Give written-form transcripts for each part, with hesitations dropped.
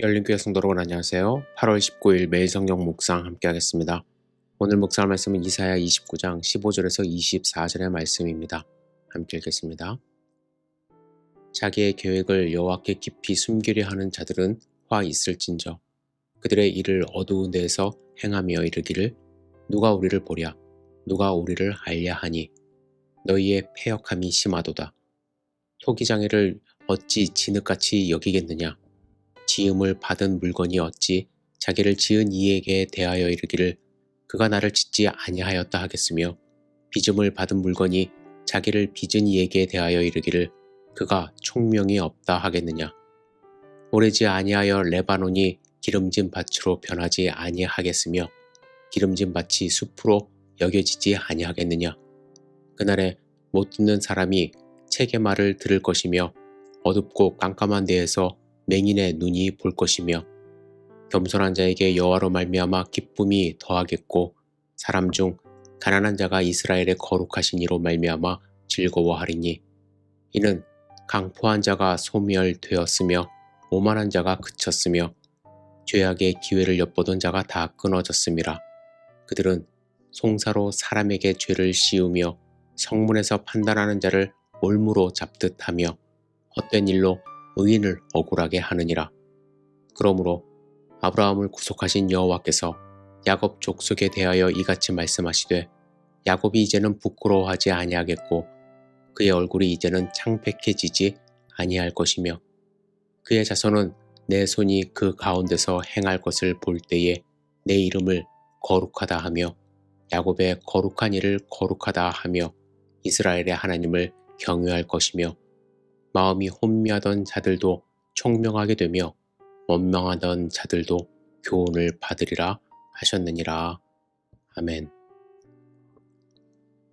열린교회 성도 여러분 안녕하세요. 8월 19일 매일 성경 묵상 함께 하겠습니다. 오늘 묵상할 말씀은 이사야 29장 15절에서 24절의 말씀입니다. 함께 읽겠습니다. 자기의 계획을 여호와께 깊이 숨기려 하는 자들은 화 있을진저 그들의 일을 어두운 데에서 행하며 이르기를 누가 우리를 보랴 누가 우리를 알랴 하니 너희의 패역함이 심하도다. 토기장애를 어찌 진흙같이 여기겠느냐 지음을 받은 물건이 어찌 자기를 지은 이에게 대하여 이르기를 그가 나를 짓지 아니하였다 하겠으며 빚음을 받은 물건이 자기를 빚은 이에게 대하여 이르기를 그가 총명이 없다 하겠느냐. 오래지 아니하여 레바논이 기름진 밭으로 변하지 아니하겠으며 기름진 밭이 숲으로 여겨지지 아니하겠느냐. 그날에 못 듣는 사람이 책의 말을 들을 것이며 어둡고 깜깜한 데에서 맹인의 눈이 볼 것이며 겸손한 자에게 여호와로 말미암아 기쁨이 더하겠고 사람 중 가난한 자가 이스라엘의 거룩하신 이로 말미암아 즐거워하리니 이는 강포한 자가 소멸되었으며 오만한 자가 그쳤으며 죄악의 기회를 엿보던 자가 다 끊어졌음이라. 그들은 송사로 사람에게 죄를 씌우며 성문에서 판단하는 자를 올무로 잡듯 하며 헛된 일로 의인을 억울하게 하느니라. 그러므로 아브라함을 구속하신 여호와께서 야곱 족속에 대하여 이같이 말씀하시되 야곱이 이제는 부끄러워하지 아니하겠고 그의 얼굴이 이제는 창백해지지 아니할 것이며 그의 자손은 내 손이 그 가운데서 행할 것을 볼 때에 내 이름을 거룩하다 하며 야곱의 거룩한 일을 거룩하다 하며 이스라엘의 하나님을 경외할 것이며 마음이 혼미하던 자들도 총명하게 되며 원망하던 자들도 교훈을 받으리라 하셨느니라. 아멘.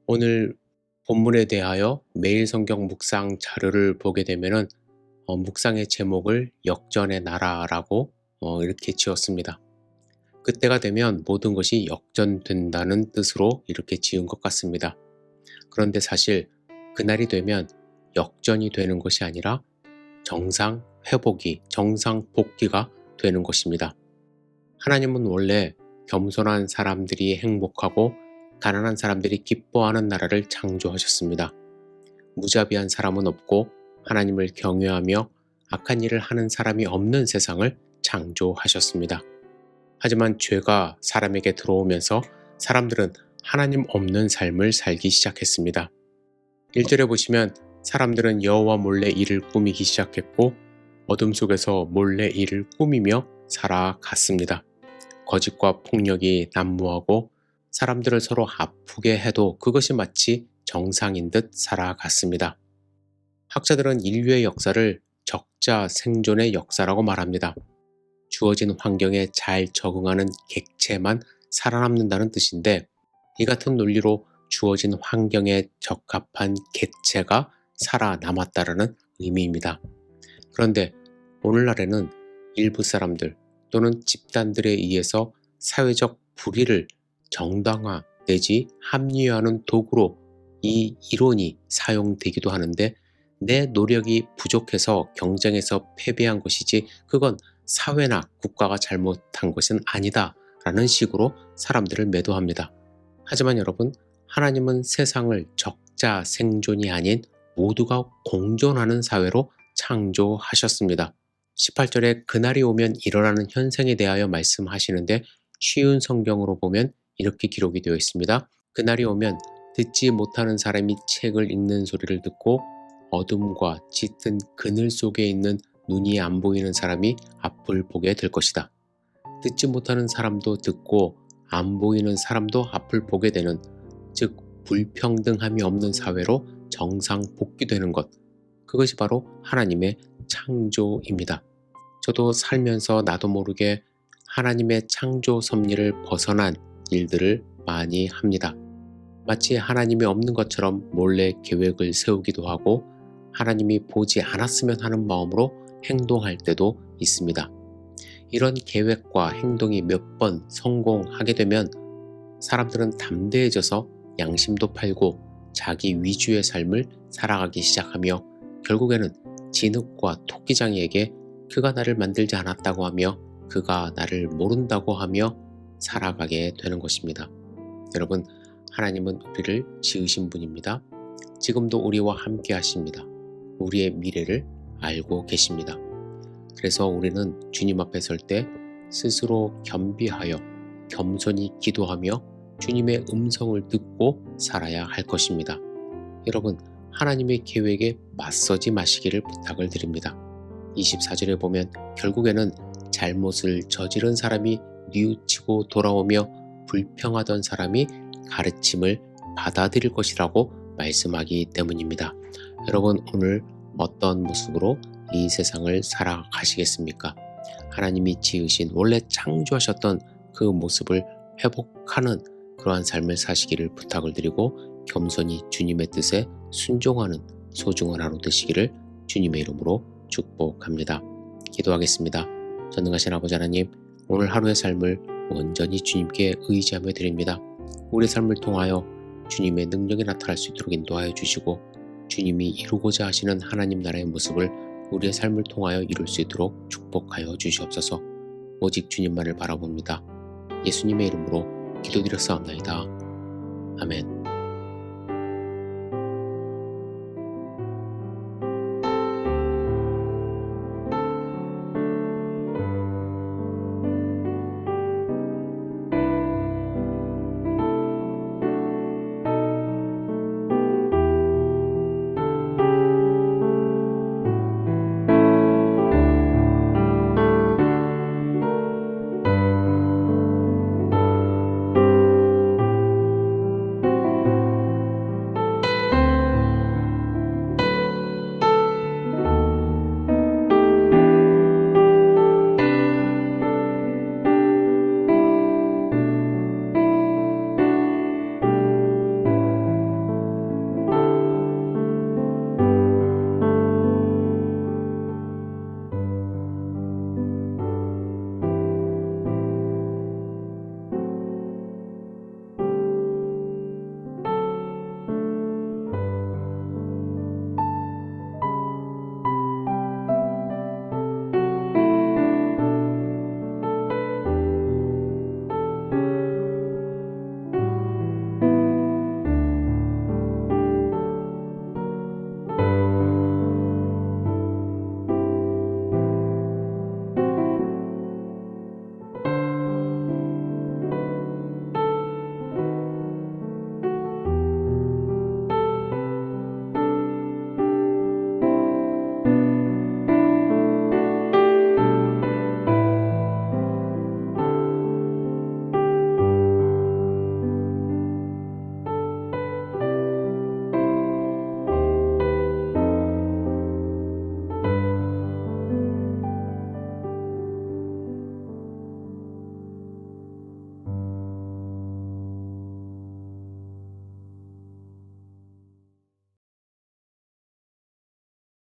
오늘 본문에 대하여 매일 성경 묵상 자료를 보게 되면은 묵상의 제목을 역전의 나라라고 이렇게 지었습니다. 그때가 되면 모든 것이 역전된다는 뜻으로 이렇게 지은 것 같습니다. 그런데 사실 그날이 되면 역전이 되는 것이 아니라 정상 회복이, 정상 복귀가 되는 것입니다. 하나님은 원래 겸손한 사람들이 행복하고 가난한 사람들이 기뻐하는 나라를 창조하셨습니다. 무자비한 사람은 없고 하나님을 경외하며 악한 일을 하는 사람이 없는 세상을 창조하셨습니다. 하지만 죄가 사람에게 들어오면서 사람들은 하나님 없는 삶을 살기 시작했습니다. 1절에 보시면 사람들은 여호와 몰래 일을 꾸미기 시작했고 어둠 속에서 몰래 일을 꾸미며 살아갔습니다. 거짓과 폭력이 난무하고 사람들을 서로 아프게 해도 그것이 마치 정상인 듯 살아갔습니다. 학자들은 인류의 역사를 적자 생존의 역사라고 말합니다. 주어진 환경에 잘 적응하는 객체만 살아남는다는 뜻인데 이 같은 논리로 주어진 환경에 적합한 객체가 살아남았다라는 의미입니다. 그런데 오늘날에는 일부 사람들 또는 집단들에 의해서 사회적 불의를 정당화 내지 합리화하는 도구로 이 이론이 사용되기도 하는데 내 노력이 부족해서 경쟁에서 패배한 것이지 그건 사회나 국가가 잘못한 것은 아니다 라는 식으로 사람들을 매도합니다. 하지만 여러분, 하나님은 세상을 적자 생존이 아닌 모두가 공존하는 사회로 창조하셨습니다. 18절에 그날이 오면 일어나는 현상에 대하여 말씀하시는데 쉬운 성경으로 보면 이렇게 기록이 되어 있습니다. 그날이 오면 듣지 못하는 사람이 책을 읽는 소리를 듣고 어둠과 짙은 그늘 속에 있는 눈이 안 보이는 사람이 앞을 보게 될 것이다. 듣지 못하는 사람도 듣고 안 보이는 사람도 앞을 보게 되는, 즉 불평등함이 없는 사회로 정상 복귀되는 것, 그것이 바로 하나님의 창조입니다. 저도 살면서 나도 모르게 하나님의 창조 섭리를 벗어난 일들을 많이 합니다. 마치 하나님이 없는 것처럼 몰래 계획을 세우기도 하고 하나님이 보지 않았으면 하는 마음으로 행동할 때도 있습니다. 이런 계획과 행동이 몇 번 성공하게 되면 사람들은 담대해져서 양심도 팔고 자기 위주의 삶을 살아가기 시작하며 결국에는 진흙과 토끼장이에게 그가 나를 만들지 않았다고 하며 그가 나를 모른다고 하며 살아가게 되는 것입니다. 여러분, 하나님은 우리를 지으신 분입니다. 지금도 우리와 함께 하십니다. 우리의 미래를 알고 계십니다. 그래서 우리는 주님 앞에 설 때 스스로 겸비하여 겸손히 기도하며 주님의 음성을 듣고 살아야 할 것입니다. 여러분, 하나님의 계획에 맞서지 마시기를 부탁을 드립니다. 24절에 보면 결국에는 잘못을 저지른 사람이 뉘우치고 돌아오며 불평하던 사람이 가르침을 받아들일 것이라고 말씀하기 때문입니다. 여러분, 오늘 어떤 모습으로 이 세상을 살아가시겠습니까? 하나님이 지으신 원래 창조하셨던 그 모습을 회복하는 그러한 삶을 사시기를 부탁을 드리고 겸손히 주님의 뜻에 순종하는 소중한 하루 되시기를 주님의 이름으로 축복합니다. 기도하겠습니다. 전능하신 아버지 하나님, 오늘 하루의 삶을 온전히 주님께 의지하며 드립니다. 우리의 삶을 통하여 주님의 능력이 나타날 수 있도록 인도하여 주시고 주님이 이루고자 하시는 하나님 나라의 모습을 우리의 삶을 통하여 이룰 수 있도록 축복하여 주시옵소서. 오직 주님만을 바라봅니다. 예수님의 이름으로 기도드렸사옵나이다. 아멘.